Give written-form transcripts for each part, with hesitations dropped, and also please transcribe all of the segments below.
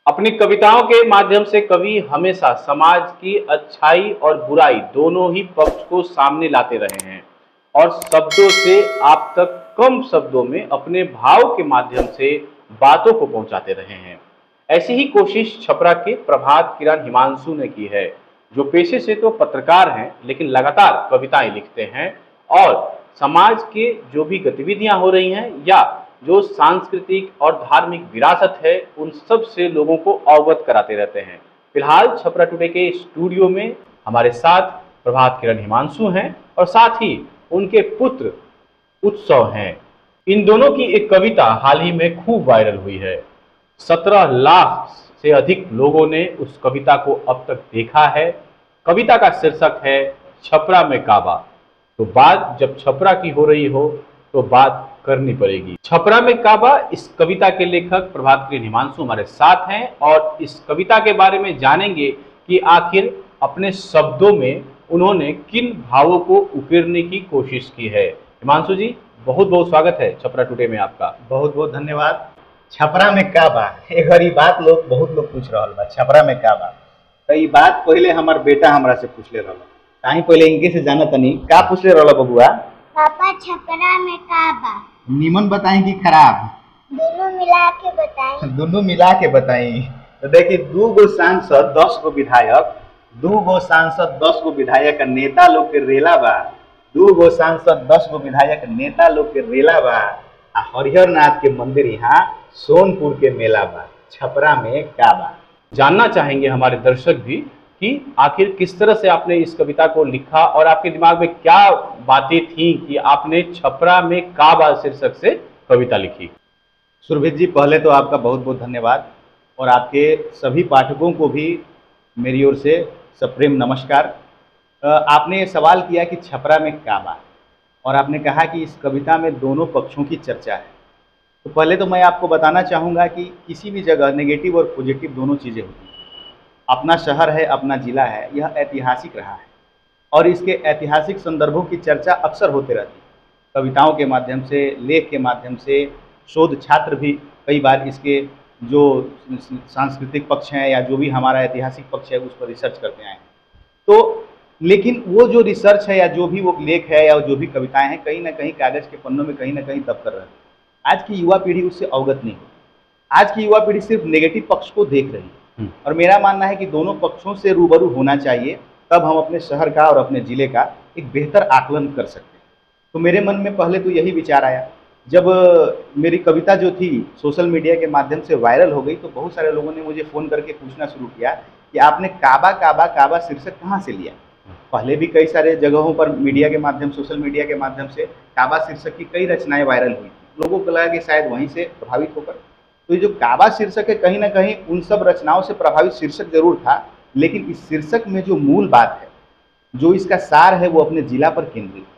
अपनी कविताओं के माध्यम से कवि हमेशा समाज की अच्छाई और बुराई दोनों ही पक्ष को सामने लाते रहे हैं और शब्दों से आप तक कम शब्दों में अपने भाव के माध्यम से बातों को पहुंचाते रहे हैं। ऐसी ही कोशिश छपरा के प्रभात किरण हिमांशु ने की है, जो पेशे से तो पत्रकार हैं लेकिन लगातार कविताएं लिखते हैं और समाज के जो भी गतिविधियां हो रही हैं या जो सांस्कृतिक और धार्मिक विरासत है उन सब से लोगों को अवगत कराते रहते हैं। फिलहाल छपरा टुडे के स्टूडियो में हमारे साथ प्रभात किरण हिमांशु हैं और साथ ही उनके पुत्र उत्सव हैं। इन दोनों की एक कविता हाल ही में खूब वायरल हुई है। 17 लाख से अधिक लोगों ने उस कविता को अब तक देखा है। कविता का शीर्षक है छपरा में काबा। तो बात जब छपरा की हो रही हो तो बात करनी पड़ेगी। छपरा में काबा, इस कविता के लेखक प्रभात किरण हिमांशु हमारे साथ हैं और इस कविता के बारे में जानेंगे कि आखिर अपने शब्दों में उन्होंने किन भावों को उकेरने की कोशिश की है। हिमांशु जी, बहुत बहुत स्वागत है छपरा टुडे में आपका। बहुत बहुत धन्यवाद। छपरा में का बा, एक हरी बात बहुत लोग पूछ रहा बा, छपरा में का बा। तो ये बात पहले हमार बेटा हमरा से पूछ ले रहा, काहे पहले इनके से जाना तनी का पूछ ले रहा बबुआ। पापा छपरा में का बा? नीमन बताएं कि खराब? दोनों मिला के बताएं। दोनों मिला के बताएं। तो देखिए, 2 गो सांसद 10 गो विधायक, 2 गो सांसद 10 गो विधायक नेता लोग के रेला बा। 2 गो सांसद 10 गो विधायक नेता लोग के रेला बा। हरिहर नाथ के मंदिर यहाँ सोनपुर के मेला बा। छपरा में का बा? जानना चाहेंगे हमारे दर्शक भी कि आखिर किस तरह से आपने इस कविता को लिखा और आपके दिमाग में क्या बातें थी कि आपने छपरा में काबा शीर्षक से कविता लिखी। सुरभित जी, पहले तो आपका बहुत बहुत धन्यवाद और आपके सभी पाठकों को भी मेरी ओर से सप्रेम नमस्कार। आपने ये सवाल किया कि छपरा में काबा और आपने कहा कि इस कविता में दोनों पक्षों की चर्चा है। तो पहले तो मैं आपको बताना चाहूँगा कि किसी भी जगह नेगेटिव और पॉजिटिव दोनों चीज़ें होती हैं। अपना शहर है, अपना जिला है, यह ऐतिहासिक रहा है और इसके ऐतिहासिक संदर्भों की चर्चा अक्सर होते रहती है। कविताओं के माध्यम से, लेख के माध्यम से, शोध छात्र भी कई बार इसके जो सांस्कृतिक पक्ष हैं या जो भी हमारा ऐतिहासिक पक्ष है उस पर रिसर्च करते आए हैं। तो लेकिन वो जो रिसर्च है या जो भी वो लेख है या जो भी कविताएं हैं, कहीं ना कहीं कागज़ के पन्नों में कहीं ना कहीं दब कर रहे हैं। आज की युवा पीढ़ी उससे अवगत नहीं होती। आज की युवा पीढ़ी सिर्फ नेगेटिव पक्ष को देख रही है और मेरा मानना है कि दोनों पक्षों से रूबरू होना चाहिए, तब हम अपने शहर का और अपने ज़िले का एक बेहतर आकलन कर सकते हैं। तो मेरे मन में पहले तो यही विचार आया। जब मेरी कविता जो थी सोशल मीडिया के माध्यम से वायरल हो गई तो बहुत सारे लोगों ने मुझे फ़ोन करके पूछना शुरू किया कि आपने काबा काबा काबा शीर्षक कहाँ से लिया। पहले भी कई सारे जगहों पर मीडिया के माध्यम, सोशल मीडिया के माध्यम से काबा शीर्षक की कई रचनाएं वायरल हुई। लोगों को लगा कि शायद वहीं से प्रभावित होकर, तो ये जो काबा शीर्षक है कहीं ना कहीं उन सब रचनाओं से प्रभावित शीर्षक जरूर था, लेकिन इस शीर्षक में जो मूल बात है, जो इसका सार है, वो अपने जिला पर केंद्रित है।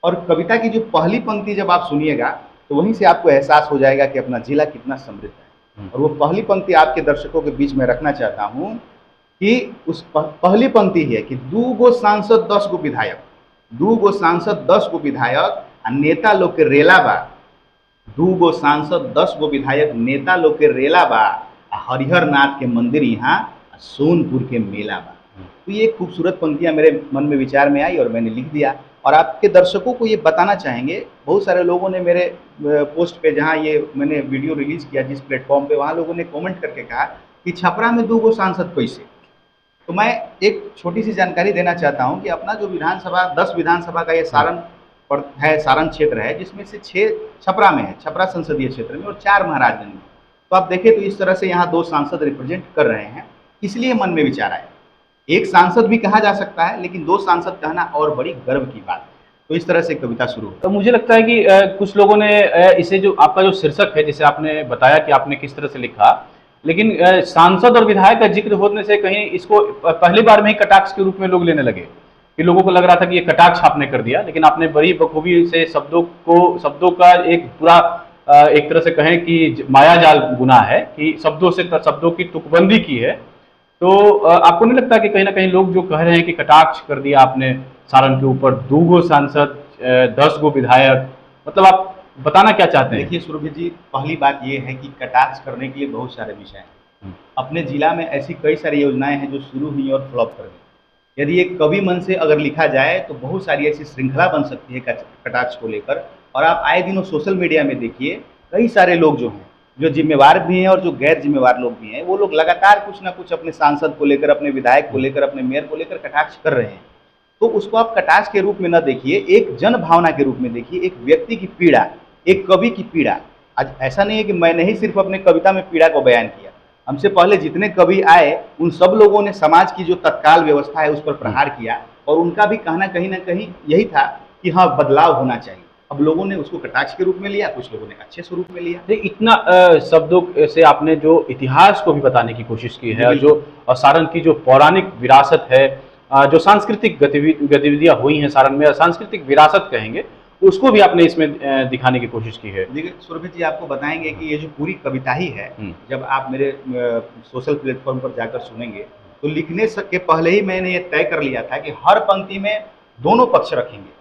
और कविता की जो पहली पंक्ति जब आप सुनिएगा तो वहीं से आपको एहसास हो जाएगा कि अपना जिला कितना समृद्ध है। और वो पहली पंक्ति आपके दर्शकों के बीच में रखना चाहता हूँ कि उस पहली पंक्ति है कि 2 गो सांसद 10 गो विधायक, 2 गो सांसद 10 गो विधायक नेता लोग के रेला बा। 2 गो सांसद 10 गो विधायक नेता लोग के रेला बा। हरिहर नाथ के मंदिर यहाँ सोनपुर के मेला बा। तो ये खूबसूरत पंक्तियाँ मेरे मन में विचार में आई और मैंने लिख दिया। और आपके दर्शकों को ये बताना चाहेंगे, बहुत सारे लोगों ने मेरे पोस्ट पे, जहाँ ये मैंने वीडियो रिलीज़ किया जिस प्लेटफॉर्म पे, वहाँ लोगों ने कमेंट करके कहा कि छपरा में 2 गो सांसद कैसे। तो मैं एक छोटी सी जानकारी देना चाहता हूँ कि अपना जो विधानसभा 10 विधानसभा का ये सारण क्षेत्र है, जिसमें से 6 छपरा में है, छपरा संसदीय क्षेत्र में, और 4 महाराजगंज में। तो आप देखें तो इस तरह से यहाँ 2 सांसद रिप्रेजेंट कर रहे हैं, इसलिए मन में विचार आया। एक सांसद भी कहा जा सकता है, लेकिन 2 सांसद कहना और बड़ी गर्व की बात है। तो इस तरह से कविता शुरू हो। तो मुझे लगता है कि कुछ लोगों ने इसे, जो आपका जो शीर्षक है, जैसे आपने बताया कि आपने किस तरह से लिखा, लेकिन सांसद और विधायक का जिक्र होने से कहीं इसको पहली बार में ही कटाक्ष के रूप में लोग लेने लगे कि लोगों को लग रहा था कि ये कटाक्ष आपने कर दिया, लेकिन आपने बड़ी बखूबी से शब्दों का एक पूरा एक तरह से कहें कि मायाजाल बुना है कि शब्दों की तुकबंदी की है। तो आपको नहीं लगता कि कहीं ना कहीं लोग जो कह रहे हैं कि कटाक्ष कर दिया आपने सारण के ऊपर, 2 गो सांसद 10 गो विधायक, मतलब आप बताना क्या चाहते हैं? देखिए सुरभि जी, पहली बात ये है कि कटाक्ष करने के लिए बहुत सारे विषय हैं। अपने जिला में ऐसी कई सारी योजनाएं हैं जो शुरू हुई और फ्लॉप कर गई। यदि एक कवि मन से अगर लिखा जाए तो बहुत सारी ऐसी श्रृंखला बन सकती है कटाक्ष को लेकर। और आप आए दिनों सोशल मीडिया में देखिए, कई सारे लोग जो हैं, जो जिम्मेवार भी हैं और जो गैर जिम्मेवार लोग भी हैं, वो लोग लगातार कुछ ना कुछ अपने सांसद को लेकर, अपने विधायक को लेकर, अपने मेयर को लेकर कटाक्ष कर रहे हैं। तो उसको आप कटाक्ष के रूप में न देखिए, एक जन भावना के रूप में देखिए, एक व्यक्ति की पीड़ा, एक कवि की पीड़ा। आज ऐसा नहीं है कि मैंने ही सिर्फ अपने कविता में पीड़ा को बयान किया, हमसे पहले जितने कवि आए उन सब लोगों ने समाज की जो तत्काल व्यवस्था है उस पर प्रहार किया, और उनका भी कहना कहीं ना कहीं यही था कि हाँ, बदलाव होना चाहिए। अब लोगों ने उसको कटाक्ष के रूप में लिया, कुछ लोगों ने अच्छे स्वरूप में लिया। इतना शब्दों से आपने जो इतिहास को भी बताने की कोशिश की है, जो सारण की जो पौराणिक विरासत है, जो सांस्कृतिक गतिविधियां हुई हैं सारण में, सांस्कृतिक विरासत कहेंगे, उसको भी आपने इसमें दिखाने की कोशिश की है। देखिए सुरभित जी, आपको बताएंगे कि ये जो पूरी कविता ही है, जब आप मेरे सोशल प्लेटफॉर्म पर जाकर सुनेंगे तो लिखने के पहले ही मैंने ये तय कर लिया था कि हर पंक्ति में दोनों पक्ष रखेंगे,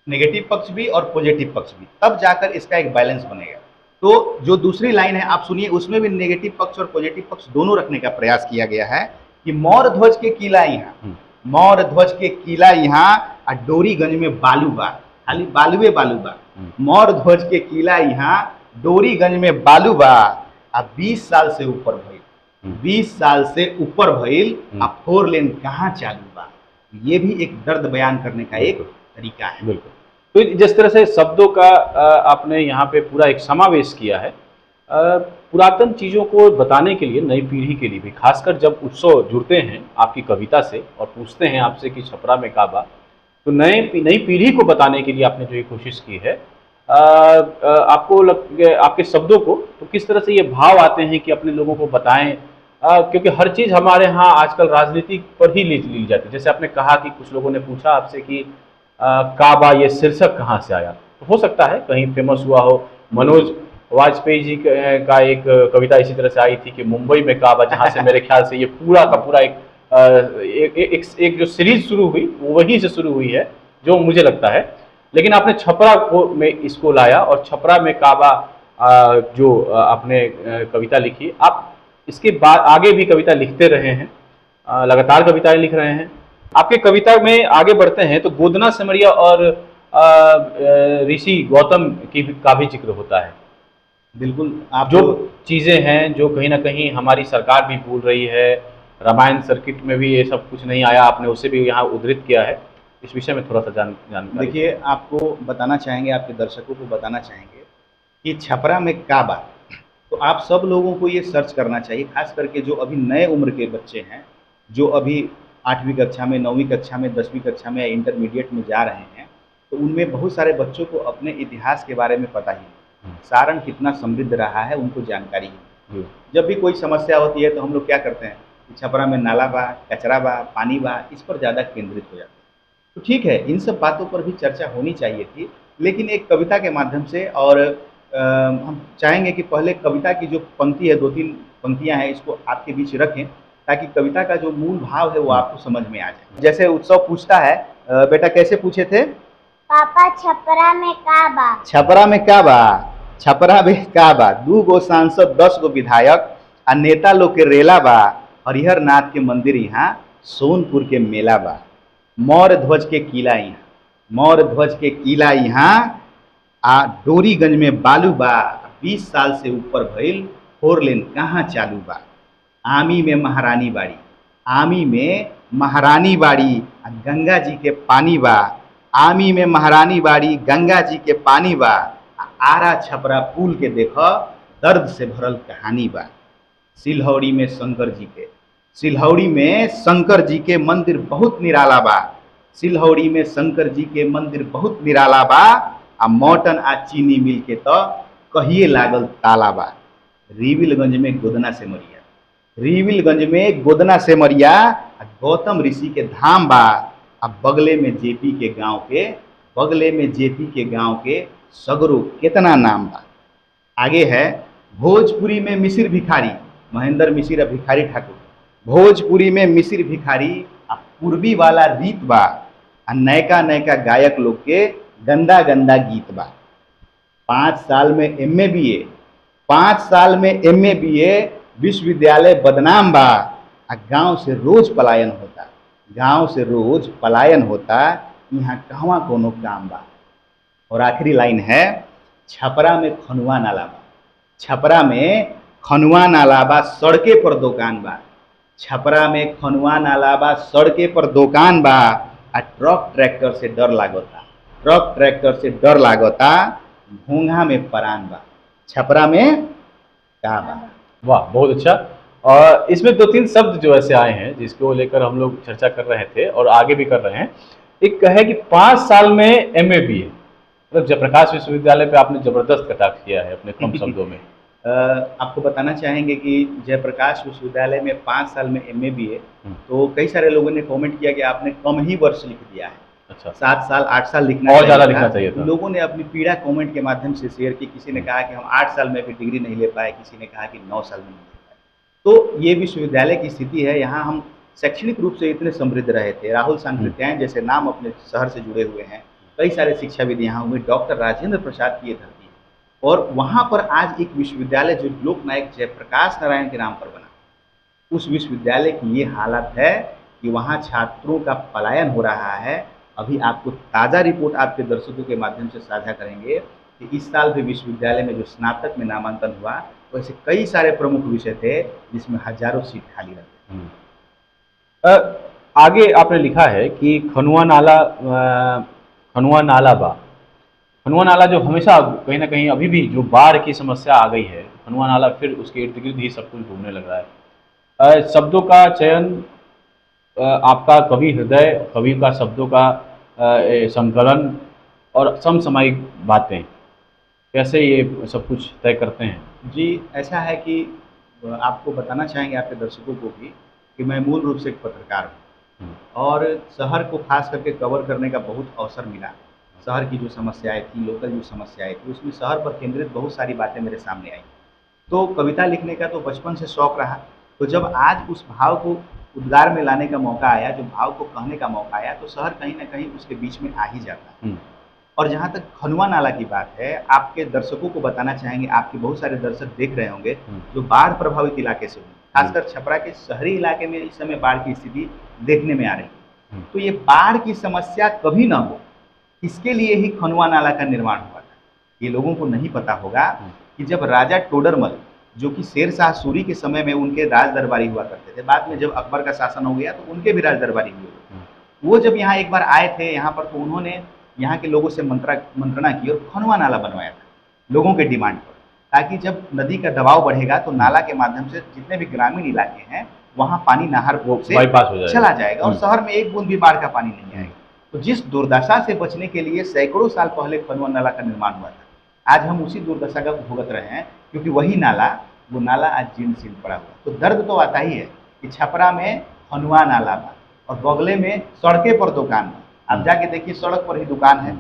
नेगेटिव पक्ष भी और पॉजिटिव पक्ष भी, तब जाकर इसका एक बैलेंस बनेगा। तो जो दूसरी लाइन है आप सुनिए, उसमें भी नेगेटिव पक्ष और पॉजिटिव पक्ष दोनों रखने का प्रयास किया गया है कि मौर ध्वज के किला यहाँ, मौर ध्वज के किला यहाँ, डोरीगंज में बालू बा, खाली बालुए बालू बा। मौर ध्वज के किला यहाँ, डोरीगंज में बालू बा, 20 साल से ऊपर भइल, 20 साल से ऊपर भइल, 4 लेन कहाँ चालू बा। ये भी एक दर्द बयान करने का एक तरीका है। बिल्कुल। तो जिस तरह से शब्दों का आपने यहाँ पे पूरा एक समावेश किया है, पुरातन चीज़ों को बताने के लिए नई पीढ़ी के लिए भी, खासकर जब उत्सव जुड़ते हैं आपकी कविता से और पूछते हैं आपसे कि छपरा में काबा, तो नई पीढ़ी को बताने के लिए आपने जो ये कोशिश की है, आपको आपके शब्दों को तो किस तरह से ये भाव आते हैं कि अपने लोगों को बताएं, क्योंकि हर चीज़ हमारे यहाँ आजकल राजनीति पर ही ली जाती है। जैसे आपने कहा कि कुछ लोगों ने पूछा आपसे कि काबा ये शीर्षक कहाँ से आया, तो हो सकता है कहीं फेमस हुआ हो। मनोज वाजपेयी जी का एक कविता इसी तरह से आई थी कि मुंबई में काबा, जहाँ से मेरे ख्याल से ये पूरा का पूरा एक जो सीरीज शुरू हुई वो वहीं से शुरू हुई है, जो मुझे लगता है। लेकिन आपने छपरा को में इसको लाया और छपरा में काबा जो आपने कविता लिखी, आप इसके बाद आगे भी कविता लिखते रहे हैं, लगातार कविताएं लिख रहे हैं। आपके कविता में आगे बढ़ते हैं तो गोदना सिमरिया और ऋषि गौतम का भी जिक्र होता है। बिल्कुल, आप जो चीज़ें हैं जो कहीं ना कहीं हमारी सरकार भी भूल रही है, रामायण सर्किट में भी ये सब कुछ नहीं आया, आपने उसे भी यहाँ उद्धृत किया है। इस विषय में थोड़ा सा जानकारी। देखिए, आपको बताना चाहेंगे, आपके दर्शकों को बताना चाहेंगे कि छपरा में काबा, तो आप सब लोगों को ये सर्च करना चाहिए, खास करके जो अभी नए उम्र के बच्चे हैं, जो अभी 8वीं कक्षा में, 9वीं कक्षा में, 10वीं कक्षा में या इंटरमीडिएट में जा रहे हैं, तो उनमें बहुत सारे बच्चों को अपने इतिहास के बारे में पता ही नहीं, सारण कितना समृद्ध रहा है उनको जानकारी ही। जब भी कोई समस्या होती है तो हम लोग क्या करते हैं, छपरा में नाला बा, कचरा बा, पानी बा, इस पर ज़्यादा केंद्रित हो जाते हैं। तो ठीक है, इन सब बातों पर भी चर्चा होनी चाहिए थी, लेकिन एक कविता के माध्यम से। और हम चाहेंगे कि पहले कविता की जो पंक्ति है, 2-3 पंक्तियां हैं, इसको आपके बीच रखें ताकि कविता का जो मूल भाव है वो आपको समझ में आ जाए। जैसे उत्सव पूछता है, बेटा कैसे पूछे थे? पापा छपरा में काबा, छपरा में काबा, छपरा में काबा, 2 गो सांसद, 10 गो विधायक, आ नेता लोग के रेला बा, हरिहर नाथ के मंदिर यहाँ, सोनपुर के मेला बा, मौर ध्वज के किला यहाँ, मौर ध्वज के किला यहाँ, डोरीगंज में बालू बा, 20 साल से ऊपर भइल, 4 लेन कहाँ चालू बा, आमी में महारानी बाड़ी, आमी में महारानी बाड़ी, गंगा जी के पानी बा, आमी में महारानी बाड़ी, गंगा जी के पानी बा, आरा छपरा पुल के देखो, दर्द से भरल कहानी बा, सिलहौड़ी में शंकर जी के, सिलहौड़ी में शंकर जी के मंदिर बहुत निराला बा, सिलहौड़ी में शंकर जी के मंदिर बहुत निराला बा, आ मटन आ चीनी मिल के तो कहिए लागल ताला बा, रिविलगंज में गोदना सिमरिया, रिविलगंज में गोदना सिमरिया, गौतम ऋषि के धाम बा, अब बगले में जेपी के गांव के, बगले में जेपी के गांव के सगरो कितना नाम बा। आगे है, भोजपुरी में मिसिर भिखारी, महेंद्र मिसिर और भिखारी ठाकुर, भोजपुरी में मिसिर भिखारी, आ पूर्वी वाला रीत बा, आ नयका नयका गायक लोग के गंदा गंदा गीत बा। 5 साल में MA BA, 5 साल में MA BA, विश्वविद्यालय बदनाम बा आ गांव से रोज पलायन होता, गांव से रोज पलायन होता, यहाँ कहवा कोनो काम बा। और आखिरी लाइन है, छपरा में खनुआ नाला बा, छपरा में खनुआ नाला बा, सड़के पर दुकान बा, छपरा में खनुआ नाला बा, सड़के पर दुकान बा, आ ट्रक ट्रैक्टर से डर लागता, ट्रक ट्रैक्टर से डर लागता, घोंघा में परान बा, छपरा में का बा। वाह, बहुत अच्छा। और इसमें दो तीन शब्द जो ऐसे आए हैं जिसको लेकर हम लोग चर्चा कर रहे थे और आगे भी कर रहे हैं। एक है कि 5 साल में MA BA, मतलब जयप्रकाश विश्वविद्यालय पे आपने जबरदस्त कटाक्ष किया है अपने कम शब्दों में। आपको बताना चाहेंगे कि जयप्रकाश विश्वविद्यालय में 5 साल में MA BA, तो कई सारे लोगों ने कमेंट किया कि आपने कम ही वर्ष लिख दिया है। अच्छा, 7 साल 8 साल लिखना और ज़्यादा लिखना चाहिए था। लोगों ने अपनी पीड़ा कमेंट के माध्यम से शेयर की। किसी ने कहा कि हम 8 साल में भी डिग्री नहीं ले पाए, किसी ने कहा कि 9 साल में नहीं ले पाए। तो ये विश्वविद्यालय की स्थिति है। यहाँ हम शैक्षणिक रूप से इतने समृद्ध रहे थे। राहुल सांकृत्यायन जैसे नाम अपने शहर से जुड़े हुए हैं, कई सारे शिक्षाविद यहाँ हुए, डॉक्टर राजेंद्र प्रसाद की ये धरती है। और वहाँ पर आज एक विश्वविद्यालय जो लोकनायक जयप्रकाश नारायण के नाम पर बना, उस विश्वविद्यालय की ये हालत है कि वहाँ छात्रों का पलायन हो रहा है। अभी आपको ताज़ा रिपोर्ट आपके दर्शकों के माध्यम से साझा करेंगे कि इस साल भी विश्वविद्यालय में जो स्नातक में नामांकन हुआ, वैसे कई सारे प्रमुख विषय थे जिसमें हजारों सीट खाली रहते। आगे आपने लिखा है कि खनुआ नाला बा, खनुआ नाला जो हमेशा कहीं ना कहीं अभी भी जो बाढ़ की समस्या आ गई है, खनुआ नाला फिर उसके इर्द गिर्द ही सब कुछ घूमने लग रहा है। शब्दों का चयन, आपका कवि हृदय, कवि का शब्दों का संकलन और समसामयिक बातें, कैसे ये सब कुछ तय करते हैं? जी, ऐसा है कि आपको बताना चाहेंगे आपके दर्शकों को भी कि मैं मूल रूप से एक पत्रकार हूँ और शहर को खास करके कवर करने का बहुत अवसर मिला। शहर की जो समस्याएं थी, लोकल जो समस्याएं थी, उसमें शहर पर केंद्रित बहुत सारी बातें मेरे सामने आई। तो कविता लिखने का तो बचपन से शौक रहा। तो जब आज उस भाव को उद्गार में लाने का मौका आया, जो भाव को कहने का मौका आया, तो शहर कहीं ना कहीं उसके बीच में आ ही जाता है। और जहाँ तक खनुआ नाला की बात है, आपके दर्शकों को बताना चाहेंगे, आपके बहुत सारे दर्शक देख रहे होंगे जो बाढ़ प्रभावित इलाके से हुए, खासकर छपरा के शहरी इलाके में इस समय बाढ़ की स्थिति देखने में आ रही है। तो ये बाढ़ की समस्या कभी ना हो, इसके लिए ही खनुआ नाला का निर्माण हुआ था। ये लोगों को नहीं पता होगा कि जब राजा टोडरमल, जो कि शेर शाह सूरी के समय में उनके राज दरबारी हुआ करते थे, बाद में जब अकबर का शासन हो गया तो उनके भी राज दरबारी हुए, वो जब यहाँ एक बार आए थे यहाँ पर, तो उन्होंने यहाँ के लोगों से मंत्रणा की और खनुआ नाला बनवाया था लोगों के डिमांड पर, ताकि जब नदी का दबाव बढ़ेगा तो नाला के माध्यम से जितने भी ग्रामीण इलाके हैं वहाँ पानी नहर से चला जाएगा और शहर में एक बूंद भी बाढ़ का पानी नहीं आएगा। तो जिस दुर्दशा से बचने के लिए सैकड़ों साल पहले खनुआ नाला का निर्माण हुआ था, आज हम उसी दुर्दशा का भुगत रहे हैं, क्योंकि वही नाला, वो नाला आज जीर्ण शीर्ण पड़ा हुआ। तो दर्द तो आता ही है कि छपरा में खनुआ नाला बा और बगले में सड़के पर दुकान बा। आप जाके देखिए, सड़क पर ही दुकान है,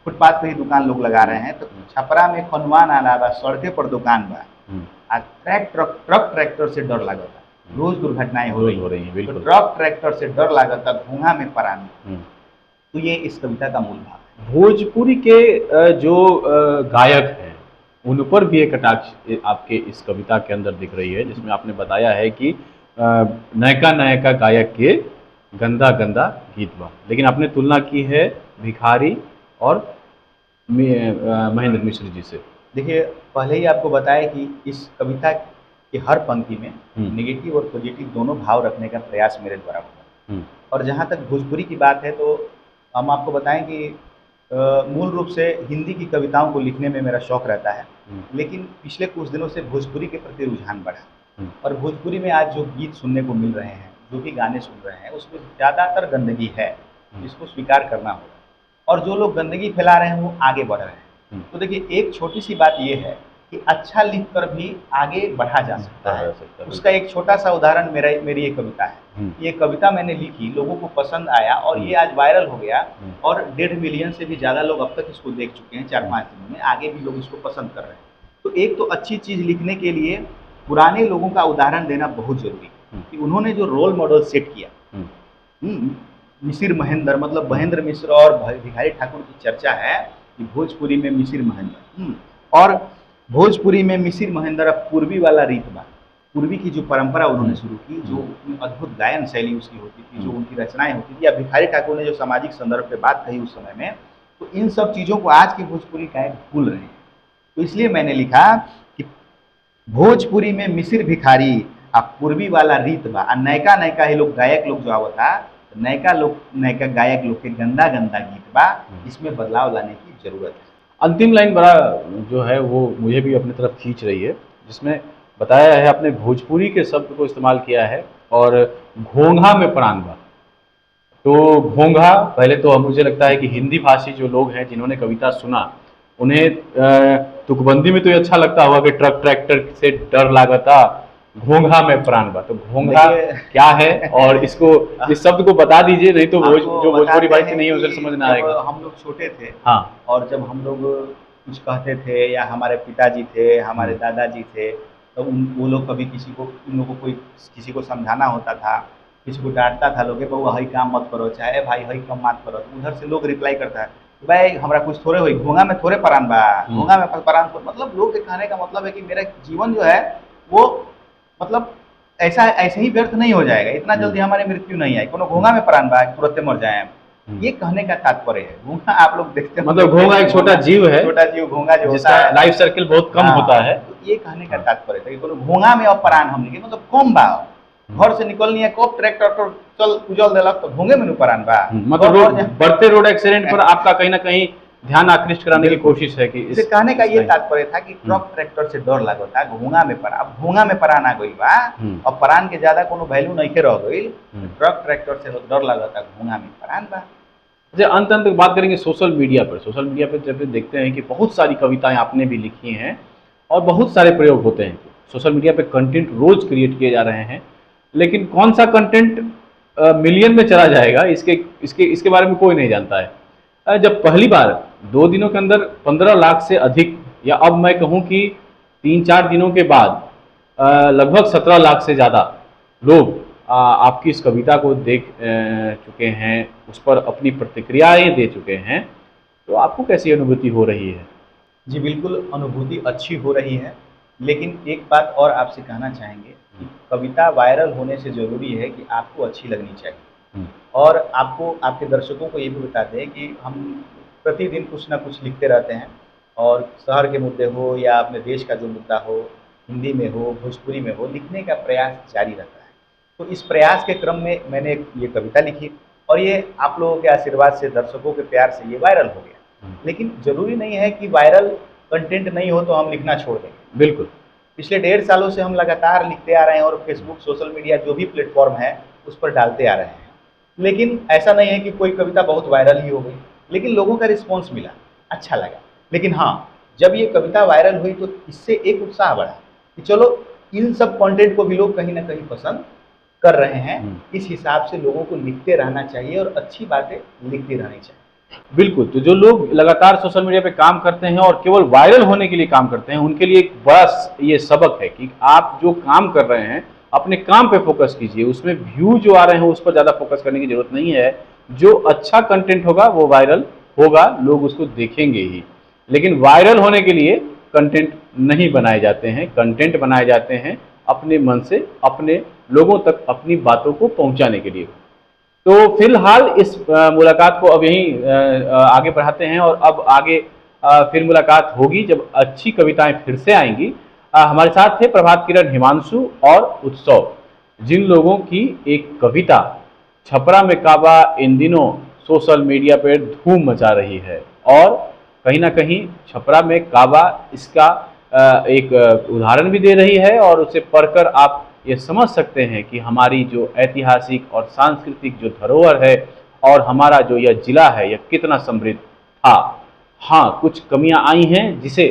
फुटपाथ पे ही दुकान लोग लगा रहे हैं। तो छपरा में खनुआ नाला बा, सड़के पर दुकान बा, आज ट्रक ट्रैक्टर से डर लागता, रोज दुर्घटनाएं हो रही हैं। तो ट्रक ट्रैक्टर से डर लागता, घोंघा में परान। तो ये इस कविता का मूल भाव है। भोजपुरी के जो गायक हैं उन पर भी एक कटाक्ष आपके इस कविता के अंदर दिख रही है, जिसमें आपने बताया है कि नयका नयका गायक के गंदा गंदा गीत बा, लेकिन आपने तुलना की है भिखारी और महेंद्र मिश्र जी से। देखिए, पहले ही आपको बताया कि इस कविता की हर पंक्ति में नेगेटिव और पॉजिटिव दोनों भाव रखने का प्रयास मेरे द्वारा हुआ। और जहाँ तक भोजपुरी की बात है, तो हम आपको बताएं कि मूल रूप से हिंदी की कविताओं को लिखने में मेरा शौक रहता है, लेकिन पिछले कुछ दिनों से भोजपुरी के प्रति रुझान बढ़ा। और भोजपुरी में आज जो गीत सुनने को मिल रहे हैं, जो भी गाने सुन रहे हैं, उसमें ज़्यादातर गंदगी है, इसको स्वीकार करना होगा। और जो लोग गंदगी फैला रहे हैं वो आगे बढ़ रहे हैं। तो देखिए, एक छोटी सी बात ये है कि अच्छा लिखकर भी आगे बढ़ा जा सकता है। उसका एक छोटा सा उदाहरण मेरी एक कविता है। ये कविता मैंने लिखी, लोगों को पसंद आया और ये आज वायरल हो गया और 1.5 मिलियन से भी ज़्यादा लोग अब तक इसको देख चुके हैं 4-5 दिनों में। आगे भी लोग इसको पसंद कर रहे हैं। तो एक तो अच्छी चीज़ लिखने के लिए पुराने लोगों का उदाहरण देना बहुत जरूरी है कि उन्होंने जो रोल मॉडल सेट किया। मिसिर महेंद्र, मतलब महेंद्र मिश्र और भिखारी ठाकुर की चर्चा है कि भोजपुरी में मिसिर महेंद्र, और भोजपुरी में मिसिर महेंद्र अब पूर्वी वाला रीत बा। पूर्वी की जो परंपरा उन्होंने शुरू की, जो अद्भुत गायन शैली उसकी होती थी, जो उनकी रचनाएं होती थी, या भिखारी ठाकुर ने जो सामाजिक संदर्भ पे बात कही उस समय में, तो इन सब चीज़ों को आज के भोजपुरी गायक भूल रहे हैं। तो इसलिए मैंने लिखा कि भोजपुरी में मिसिर भिखारी आ पूर्वी वाला रीत बा, आ नयका नयका ही लोग गायक लोग जो आवता, नयका गायक लोग के गंदा गंदा गीत बा, इसमें बदलाव लाने की जरूरत है। अंतिम लाइन बड़ा जो है वो मुझे भी अपनी तरफ खींच रही है, जिसमें बताया है आपने भोजपुरी के शब्द को इस्तेमाल किया है और घोंघा में प्राण बा। तो घोंघा, पहले तो मुझे लगता है कि हिंदी भाषी जो लोग हैं जिन्होंने कविता सुना, उन्हें तुकबंदी में तो ये अच्छा लगता होगा कि ट्रक ट्रैक्टर से डर लागता, घोंघा में प्राण बा। तो घोंघा क्या है और इसको, इस शब्द को बता दीजिए, नहीं तो जो भोजपुरी भाषी नहीं है उसे समझ ना आएगा। हम लोग छोटे थे, हाँ, और जब हम लोग कुछ कहते थे, या हमारे पिताजी थे, हमारे दादाजी थे, तो वो लोग कभी उन लोगों को कोई किसी को समझाना होता था, किसी को डांटता था, लोग बहू हई काम मत करो, चाहे भाई हई काम मत करो, तो उधर से लोग रिप्लाई करता है भाई हमारा कुछ थोड़े हुई, घोंघा में थोड़े परान बा, घोंघा में परान। मतलब लोग के कहने का मतलब है कि मेरा जीवन जो है वो मतलब ऐसे ही व्यर्थ नहीं हो जाएगा, इतना जल्दी हमारी मृत्यु नहीं आई, कोनो घोंघा में प्राण बा तुरंत मर जाए, ये कहने का तात्पर्य है। घोंघा आप लोग देखते हैं, मतलब घोंघा एक छोटा जीव है, छोटा जीव घोंघा जो होता है, लाइफ सर्किल बहुत कम होता है। तो ये कहने का तात्पर्य है कि कोनो घोंघा में अब प्राण हमने मतलब कम बा, घर से निकलनी है कब ट्रैक्टर चल उजल देलक तो घोंघे में प्राण बा। मतलब बढ़ते रोड एक्सीडेंट पर आपका कहीं ना कहीं ध्यान आकृष्ट कराने की कोशिश है कि इसे कहने का ये तात्पर्य था कि ट्रक ट्रैक्टर से डर लगता, घोंघा में प्राण, अब घोंघा में प्राण आ गई बा, अब प्राण के ज्यादा कोनो वैल्यू नहीं रह गई, ट्रक ट्रैक्टर से डर लगता, घोंघा में प्राण बा। अच्छा, अंत बात करेंगे सोशल मीडिया पर। सोशल मीडिया पर जब देखते हैं कि बहुत सारी कविताएं आपने भी लिखी हैं और बहुत सारे प्रयोग होते हैं, सोशल मीडिया पे कंटेंट रोज क्रिएट किए जा रहे हैं, लेकिन कौन सा कंटेंट मिलियन में चला जाएगा इसके बारे में कोई नहीं जानता है। जब पहली बार 2 दिनों के अंदर 15 लाख से अधिक, या अब मैं कहूं कि 3-4 दिनों के बाद लगभग 17 लाख से ज़्यादा लोग आपकी इस कविता को देख चुके हैं, उस पर अपनी प्रतिक्रियाएं दे चुके हैं, तो आपको कैसी अनुभूति हो रही है? जी बिल्कुल, अनुभूति अच्छी हो रही है, लेकिन एक बात और आपसे कहना चाहेंगे कि कविता वायरल होने से ज़रूरी है कि आपको अच्छी लगनी चाहिए, और आपको आपके दर्शकों को ये भी बता दें कि हम प्रतिदिन कुछ ना कुछ लिखते रहते हैं, और शहर के मुद्दे हो या अपने देश का जो मुद्दा हो, हिंदी में हो भोजपुरी में हो, लिखने का प्रयास जारी रहता है। तो इस प्रयास के क्रम में मैंने ये कविता लिखी, और ये आप लोगों के आशीर्वाद से, दर्शकों के प्यार से ये वायरल हो गया। लेकिन ज़रूरी नहीं है कि वायरल कंटेंट नहीं हो तो हम लिखना छोड़ देंगे। बिल्कुल, पिछले 1.5 सालों से हम लगातार लिखते आ रहे हैं, और फेसबुक, सोशल मीडिया जो भी प्लेटफॉर्म है उस पर डालते आ रहे हैं। लेकिन ऐसा नहीं है कि कोई कविता बहुत वायरल ही हो गई, लेकिन लोगों का रिस्पॉन्स मिला, अच्छा लगा। लेकिन हाँ, जब ये कविता वायरल हुई तो इससे एक उत्साह बढ़ा कि चलो इन सब कंटेंट को भी लोग कहीं ना कहीं पसंद कर रहे हैं, इस हिसाब से लोगों को लिखते रहना चाहिए और अच्छी बातें लिखती रहनी चाहिए। बिल्कुल, तो जो लोग लगातार सोशल मीडिया पे काम करते हैं और केवल वायरल होने के लिए काम करते हैं, उनके लिए एक बड़ा ये सबक है कि आप जो काम कर रहे हैं अपने काम पे फोकस कीजिए, उसमें व्यू जो आ रहे हैं उस पर ज़्यादा फोकस करने की जरूरत नहीं है। जो अच्छा कंटेंट होगा वो वायरल होगा, लोग उसको देखेंगे ही। लेकिन वायरल होने के लिए कंटेंट नहीं बनाए जाते हैं, कंटेंट बनाए जाते हैं अपने मन से, अपने लोगों तक अपनी बातों को पहुंचाने के लिए। तो फिलहाल इस मुलाकात को अब यहीं आगे बढ़ाते हैं, और अब आगे फिर मुलाकात होगी जब अच्छी कविताएं फिर से आएंगी। हमारे साथ थे प्रभात किरण, हिमांशु और उत्सव, जिन लोगों की एक कविता छपरा में काबा इन दिनों सोशल मीडिया पर धूम मचा रही है, और कहीं ना कहीं छपरा में काबा इसका एक उदाहरण भी दे रही है, और उसे पढ़कर आप ये समझ सकते हैं कि हमारी जो ऐतिहासिक और सांस्कृतिक जो धरोहर है और हमारा जो यह जिला है यह कितना समृद्ध था। हाँ, कुछ कमियां आई हैं जिसे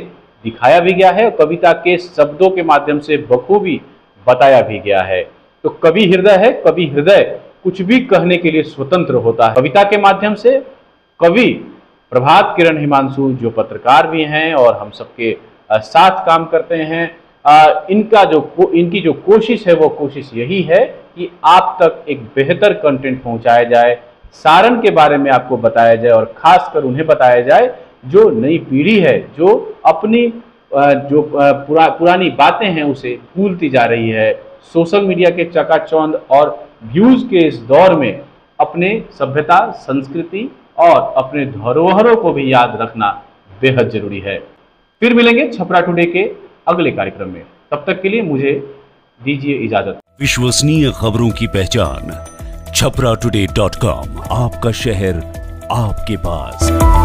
दिखाया भी गया है और कविता के शब्दों के माध्यम से बखूबी बताया भी गया है। तो कवि हृदय है, कवि हृदय कुछ भी कहने के लिए स्वतंत्र होता है। कविता के माध्यम से कवि प्रभात किरण हिमांशु जो पत्रकार भी हैं और हम सबके साथ काम करते हैं, इनकी जो कोशिश है वो कोशिश यही है कि आप तक एक बेहतर कंटेंट पहुंचाया जाए, सारण के बारे में आपको बताया जाए, और खासकर उन्हें बताया जाए जो नई पीढ़ी है, जो अपनी जो पुरानी बातें हैं उसे भूलती जा रही है। सोशल मीडिया के चकाचौंध और व्यूज के इस दौर में अपने सभ्यता, संस्कृति और अपने धरोहरों को भी याद रखना बेहद जरूरी है। फिर मिलेंगे छपरा टुडे के अगले कार्यक्रम में, तब तक के लिए मुझे दीजिए इजाजत। विश्वसनीय खबरों की पहचान छपराटुडे.com, आपका शहर आपके पास।